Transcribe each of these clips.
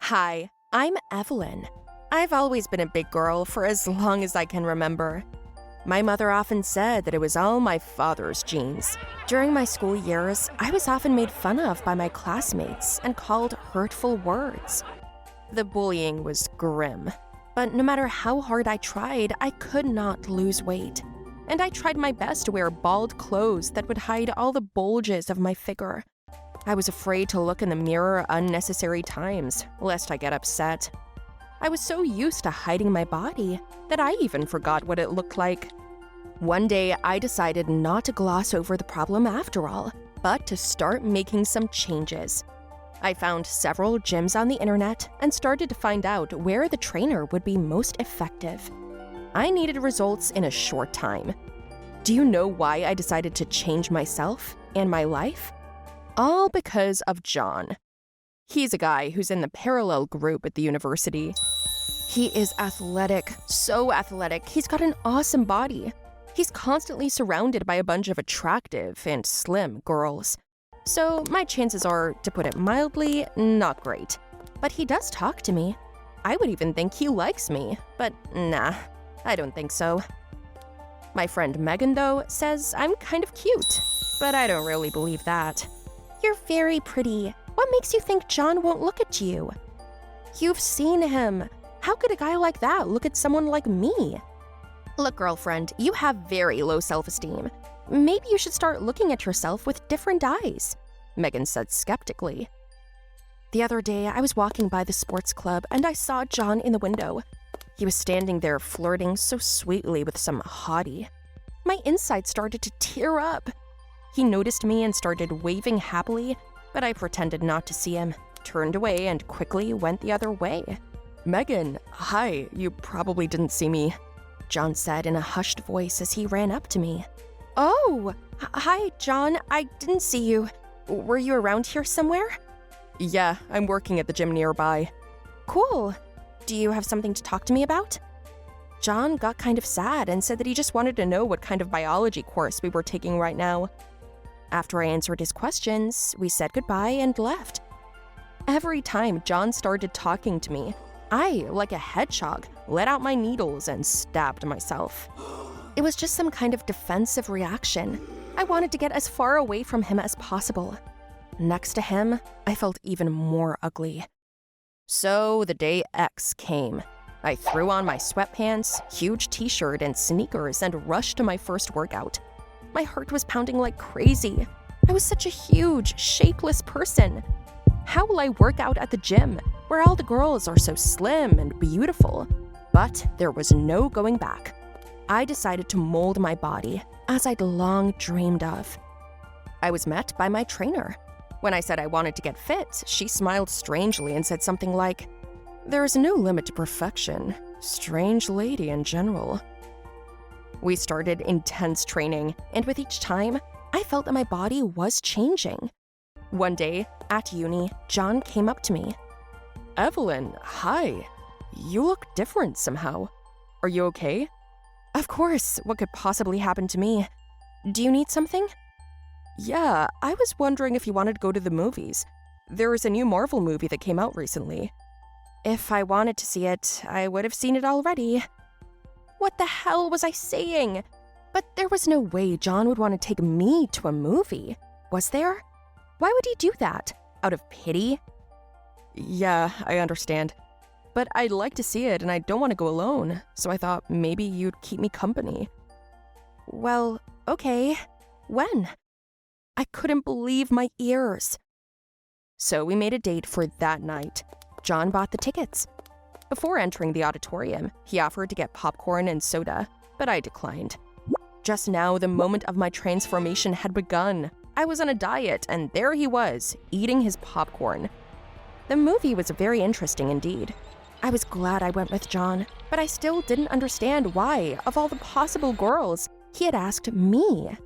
Hi, I'm Evelyn. I've always been a big girl for as long as I can remember. My mother often said that it was all my father's genes. During my school years, I was often made fun of by my classmates and called hurtful words. The bullying was grim, but no matter how hard I tried, I could not lose weight. And I tried my best to wear bald clothes that would hide all the bulges of my figure. I was afraid to look in the mirror unnecessary times, lest I get upset. I was so used to hiding my body that I even forgot what it looked like. One day, I decided not to gloss over the problem after all, but to start making some changes. I found several gyms on the internet and started to find out where the trainer would be most effective. I needed results in a short time. Do you know why I decided to change myself and my life? All because of John. He's a guy who's in the parallel group at the university. He is athletic, so athletic. He's got an awesome body. He's constantly surrounded by a bunch of attractive and slim girls. So my chances are, to put it mildly, not great. But he does talk to me. I would even think he likes me, but nah, I don't think so. My friend Megan, though, says I'm kind of cute, but I don't really believe that. You're very pretty. What makes you think John won't look at you? You've seen him. How could a guy like that look at someone like me? Look, girlfriend, you have very low self-esteem. Maybe you should start looking at yourself with different eyes, Megan said skeptically. The other day, I was walking by the sports club and I saw John in the window. He was standing there flirting so sweetly with some hottie. My insides started to tear up. He noticed me and started waving happily, but I pretended not to see him, turned away, and quickly went the other way. Megan, hi, you probably didn't see me, John said in a hushed voice as he ran up to me. Oh, hi, John, I didn't see you. Were you around here somewhere? Yeah, I'm working at the gym nearby. Cool. Do you have something to talk to me about? John got kind of sad and said that he just wanted to know what kind of biology course we were taking right now. After I answered his questions, we said goodbye and left. Every time John started talking to me, I, like a hedgehog, let out my needles and stabbed myself. It was just some kind of defensive reaction. I wanted to get as far away from him as possible. Next to him, I felt even more ugly. So the day X came. I threw on my sweatpants, huge t-shirt, and sneakers and rushed to my first workout. My heart was pounding like crazy. I was such a huge, shapeless person. How will I work out at the gym, where all the girls are so slim and beautiful? But there was no going back. I decided to mold my body, as I'd long dreamed of. I was met by my trainer. When I said I wanted to get fit, she smiled strangely and said something like, "There is no limit to perfection. Strange lady in general." We started intense training, and with each time, I felt that my body was changing. One day, at uni, John came up to me. Evelyn, hi. You look different somehow. Are you okay? Of course, what could possibly happen to me? Do you need something? Yeah, I was wondering if you wanted to go to the movies. There is a new Marvel movie that came out recently. If I wanted to see it, I would have seen it already. What the hell was I saying? But there was no way John would want to take me to a movie, was there? Why would he do that? Out of pity? Yeah, I understand. But I'd like to see it and I don't want to go alone, so I thought maybe you'd keep me company. Well, okay. When? I couldn't believe my ears. So we made a date for that night. John bought the tickets. Before entering the auditorium, he offered to get popcorn and soda, but I declined. Just now, the moment of my transformation had begun. I was on a diet, and there he was, eating his popcorn. The movie was very interesting indeed. I was glad I went with John, but I still didn't understand why, of all the possible girls, he had asked me.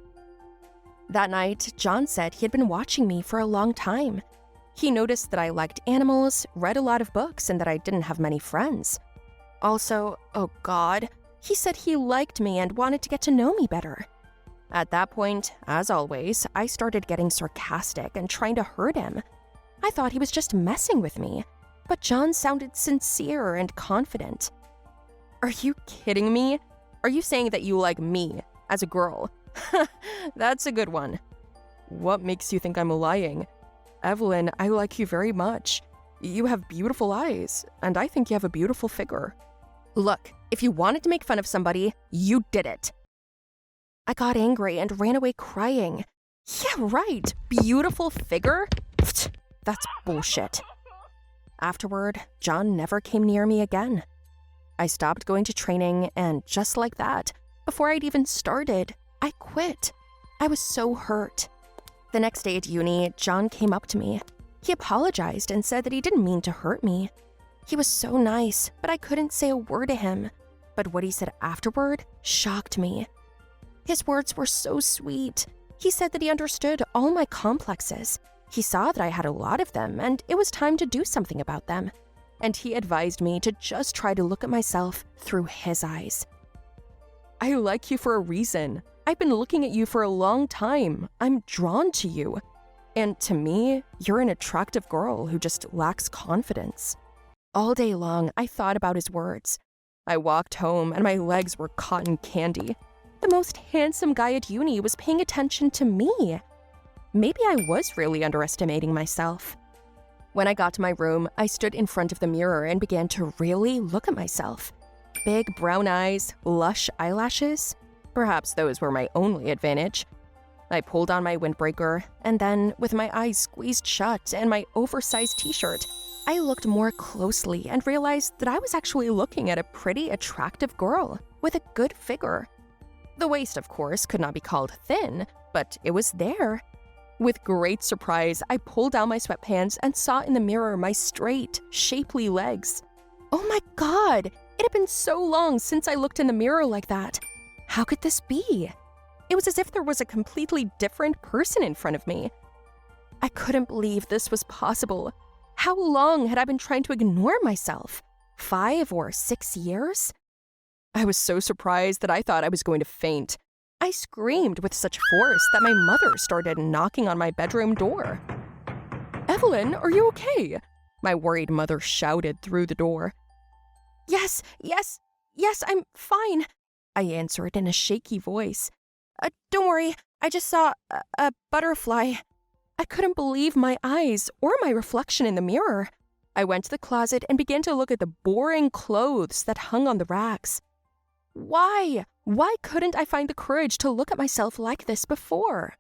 That night, John said he had been watching me for a long time. He noticed that I liked animals, read a lot of books, and that I didn't have many friends. Also, oh God, he said he liked me and wanted to get to know me better. At that point, as always, I started getting sarcastic and trying to hurt him. I thought he was just messing with me. but John sounded sincere and confident. Are you kidding me? Are you saying that you like me as a girl? That's a good one. What makes you think I'm lying? Evelyn, I like you very much. You have beautiful eyes, and I think you have a beautiful figure. Look, if you wanted to make fun of somebody, you did it. I got angry and ran away crying. Yeah, right. Beautiful figure? Pfft, that's bullshit. Afterward, John never came near me again. I stopped going to training, and just like that, before I'd even started, I quit. I was so hurt. The next day at uni, John came up to me. He apologized and said that he didn't mean to hurt me. He was so nice, but I couldn't say a word to him. But what he said afterward shocked me. His words were so sweet. He said that he understood all my complexes. He saw that I had a lot of them, and it was time to do something about them. And he advised me to just try to look at myself through his eyes. I like you for a reason. I've been looking at you for a long time. I'm drawn to you. And to me, you're an attractive girl who just lacks confidence. All day long, I thought about his words. I walked home and my legs were cotton candy. The most handsome guy at uni was paying attention to me. Maybe I was really underestimating myself. When I got to my room, I stood in front of the mirror and began to really look at myself. Big brown eyes, lush eyelashes. Perhaps those were my only advantage. I pulled on my windbreaker, and then, with my eyes squeezed shut and my oversized t-shirt, I looked more closely and realized that I was actually looking at a pretty attractive girl with a good figure. The waist, of course, could not be called thin, but it was there. With great surprise, I pulled down my sweatpants and saw in the mirror my straight, shapely legs. Oh my God! It had been so long since I looked in the mirror like that. How could this be? It was as if there was a completely different person in front of me. I couldn't believe this was possible. How long had I been trying to ignore myself? 5 or 6 years? I was so surprised that I thought I was going to faint. I screamed with such force that my mother started knocking on my bedroom door. Evelyn, are you okay? My worried mother shouted through the door. Yes, I'm fine, I answered in a shaky voice. Don't worry, I just saw a butterfly. I couldn't believe my eyes or my reflection in the mirror. I went to the closet and began to look at the boring clothes that hung on the racks. Why? Why couldn't I find the courage to look at myself like this before?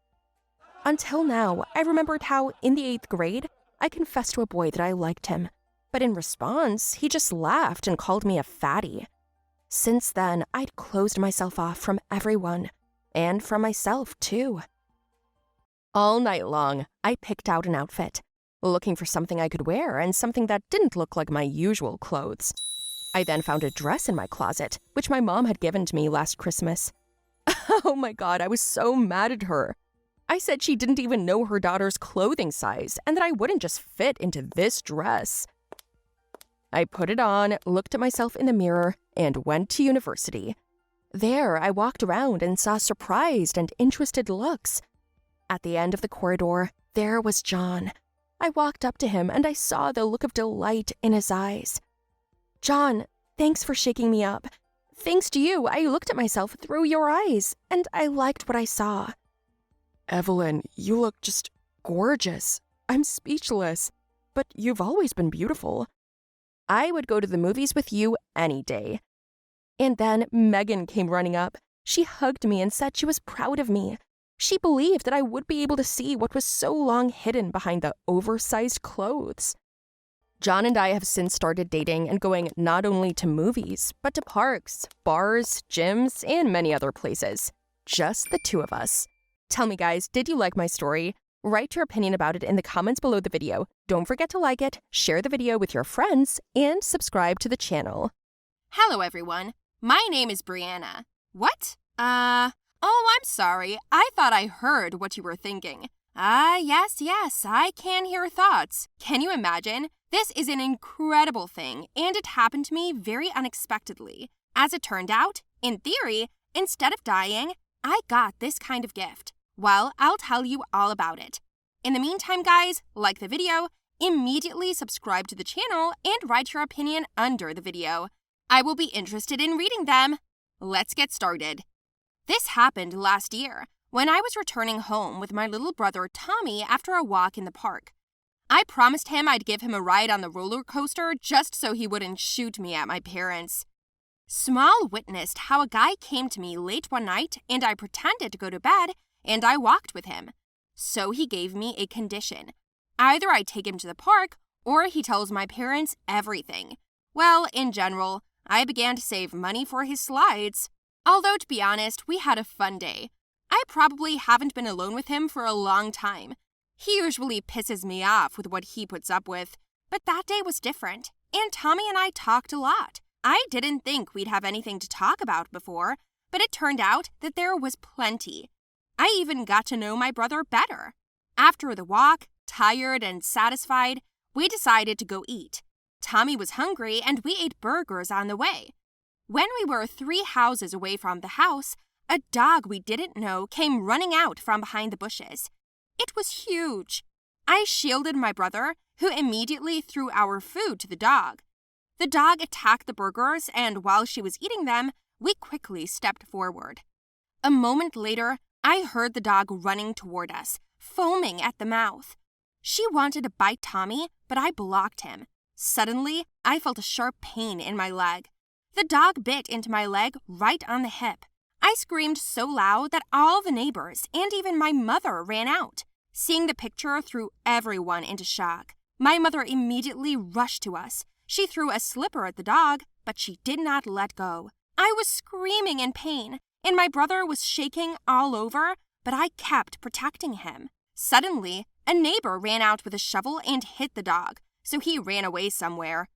Until now, I remembered how, in the 8th grade, I confessed to a boy that I liked him. But in response, he just laughed and called me a fatty. Since then, I'd closed myself off from everyone, and from myself, too. All night long, I picked out an outfit, looking for something I could wear and something that didn't look like my usual clothes. I then found a dress in my closet, which my mom had given to me last Christmas. Oh my God, I was so mad at her. I said she didn't even know her daughter's clothing size and that I wouldn't just fit into this dress. I put it on, looked at myself in the mirror, and went to university. There, I walked around and saw surprised and interested looks. At the end of the corridor, there was John. I walked up to him and I saw the look of delight in his eyes. John, thanks for shaking me up. Thanks to you, I looked at myself through your eyes, and I liked what I saw. Evelyn, you look just gorgeous. I'm speechless, but you've always been beautiful. I would go to the movies with you any day. And then Megan came running up. She hugged me and said she was proud of me. She believed that I would be able to see what was so long hidden behind the oversized clothes. John and I have since started dating and going not only to movies, but to parks, bars, gyms, and many other places. Just the two of us. Tell me guys, did you like my story? Write your opinion about it in the comments below the video. Don't forget to like it, share the video with your friends, and subscribe to the channel. Hello everyone, my name is Brianna. What? Oh, I'm sorry. I thought I heard what you were thinking. Yes, I can hear thoughts. Can you imagine? This is an incredible thing, and it happened to me very unexpectedly. As it turned out, in theory, instead of dying, I got this kind of gift. Well, I'll tell you all about it. In the meantime, guys, like the video immediately subscribe to the channel and write your opinion under the video. I will be interested in reading them. Let's get started. This happened last year when I was returning home with my little brother Tommy after a walk in the park. I promised him I'd give him a ride on the roller coaster just so he wouldn't shoot me at my parents. Small witnessed how a guy came to me late one night and I pretended to go to bed and I walked with him. So he gave me a condition. Either I take him to the park or he tells my parents everything. Well, in general, I began to save money for his slides. Although, to be honest, we had a fun day. I probably haven't been alone with him for a long time. He usually pisses me off with what he puts up with, but that day was different, and Tommy and I talked a lot. I didn't think we'd have anything to talk about before, but it turned out that there was plenty. I even got to know my brother better. After the walk, tired and satisfied, we decided to go eat. Tommy was hungry and we ate burgers on the way. When we were 3 houses away from the house, a dog we didn't know came running out from behind the bushes. It was huge. I shielded my brother, who immediately threw our food to the dog. The dog attacked the burgers, and while she was eating them, we quickly stepped forward. A moment later, I heard the dog running toward us, foaming at the mouth. She wanted to bite Tommy, but I blocked him. Suddenly, I felt a sharp pain in my leg. The dog bit into my leg right on the hip. I screamed so loud that all the neighbors and even my mother ran out. Seeing the picture threw everyone into shock. My mother immediately rushed to us. She threw a slipper at the dog, but she did not let go. I was screaming in pain, and my brother was shaking all over, but I kept protecting him. Suddenly, a neighbor ran out with a shovel and hit the dog, so he ran away somewhere.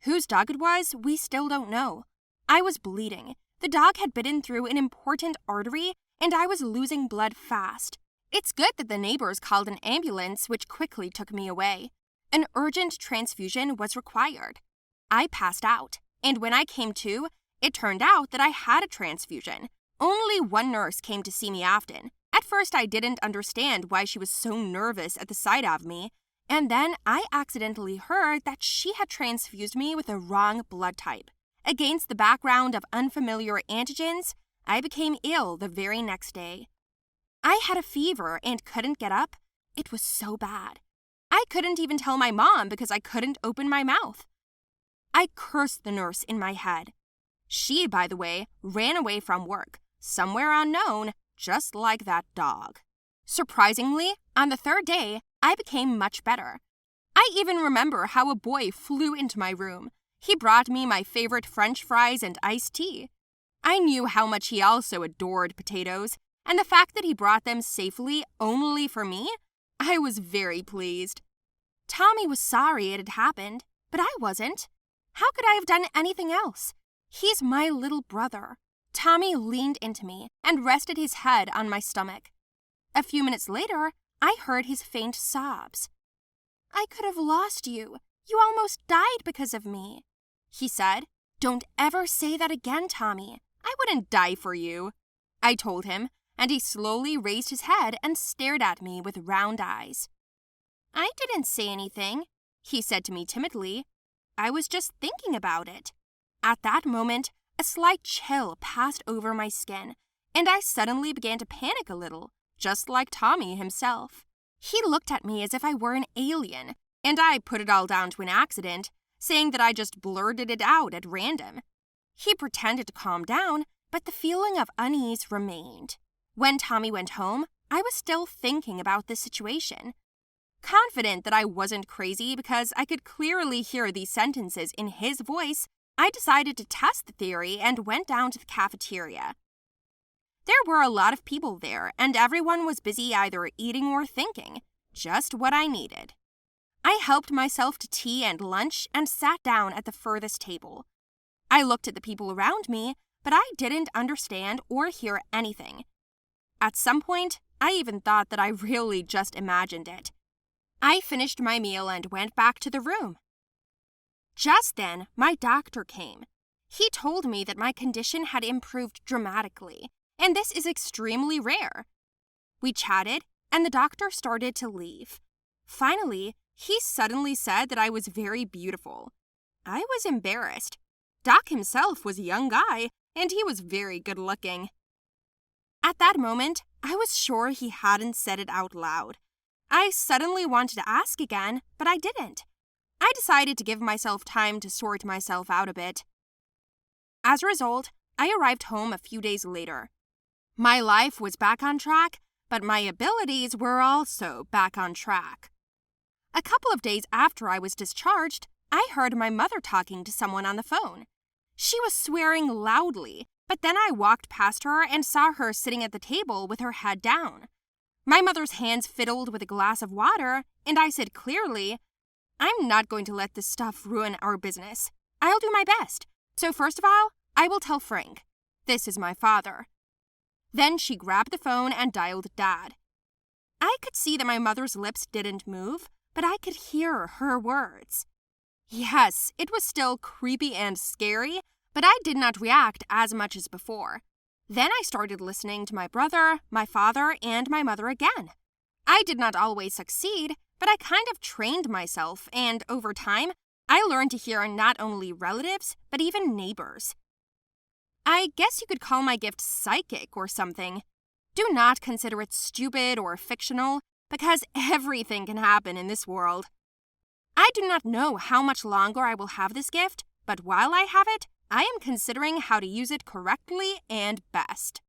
Whose dog it was, we still don't know. I was bleeding. The dog had bitten through an important artery, and I was losing blood fast. It's good that the neighbors called an ambulance, which quickly took me away. An urgent transfusion was required. I passed out, and when I came to, it turned out that I had a transfusion. Only one nurse came to see me often. At first, I didn't understand why she was so nervous at the sight of me, and then I accidentally heard that she had transfused me with the wrong blood type. Against the background of unfamiliar antigens, I became ill the very next day. I had a fever and couldn't get up. It was so bad. I couldn't even tell my mom because I couldn't open my mouth. I cursed the nurse in my head. She, by the way, ran away from work, somewhere unknown, just like that dog. Surprisingly, on the 3rd day, I became much better. I even remember how a boy flew into my room. He brought me my favorite French fries and iced tea. I knew how much he also adored potatoes, and the fact that he brought them safely only for me, I was very pleased. Tommy was sorry it had happened, but I wasn't. How could I have done anything else? He's my little brother. Tommy leaned into me and rested his head on my stomach. A few minutes later, I heard his faint sobs. "I could have lost you. You almost died because of me," he said. "Don't ever say that again, Tommy. I wouldn't die for you," I told him, and he slowly raised his head and stared at me with round eyes. "I didn't say anything," he said to me timidly. "I was just thinking about it." At that moment, a slight chill passed over my skin, and I suddenly began to panic a little, just like Tommy himself. He looked at me as if I were an alien, and I put it all down to an accident, saying that I just blurted it out at random. He pretended to calm down, but the feeling of unease remained. When Tommy went home, I was still thinking about this situation. Confident that I wasn't crazy because I could clearly hear these sentences in his voice, I decided to test the theory and went down to the cafeteria. There were a lot of people there, and everyone was busy either eating or thinking, just what I needed. I helped myself to tea and lunch and sat down at the furthest table. I looked at the people around me, but I didn't understand or hear anything. At some point, I even thought that I really just imagined it. I finished my meal and went back to the room. Just then, my doctor came. He told me that my condition had improved dramatically, and this is extremely rare. We chatted, and the doctor started to leave. Finally, He suddenly said that I was very beautiful. I was embarrassed. Doc himself was a young guy, and he was very good-looking. At that moment, I was sure he hadn't said it out loud. I suddenly wanted to ask again, but I didn't. I decided to give myself time to sort myself out a bit. As a result, I arrived home a few days later. My life was back on track, but my abilities were also back on track. A couple of days after I was discharged, I heard my mother talking to someone on the phone. She was swearing loudly, but then I walked past her and saw her sitting at the table with her head down. My mother's hands fiddled with a glass of water, and I said clearly, "I'm not going to let this stuff ruin our business. I'll do my best. So first of all, I will tell Frank. This is my father." Then she grabbed the phone and dialed Dad. I could see that my mother's lips didn't move, but I could hear her words. Yes, it was still creepy and scary, but I did not react as much as before. Then I started listening to my brother, my father, and my mother again. I did not always succeed, but I kind of trained myself, and over time, I learned to hear not only relatives, but even neighbors. I guess you could call my gift psychic or something. Do not consider it stupid or fictional, because everything can happen in this world. I do not know how much longer I will have this gift, but while I have it, I am considering how to use it correctly and best.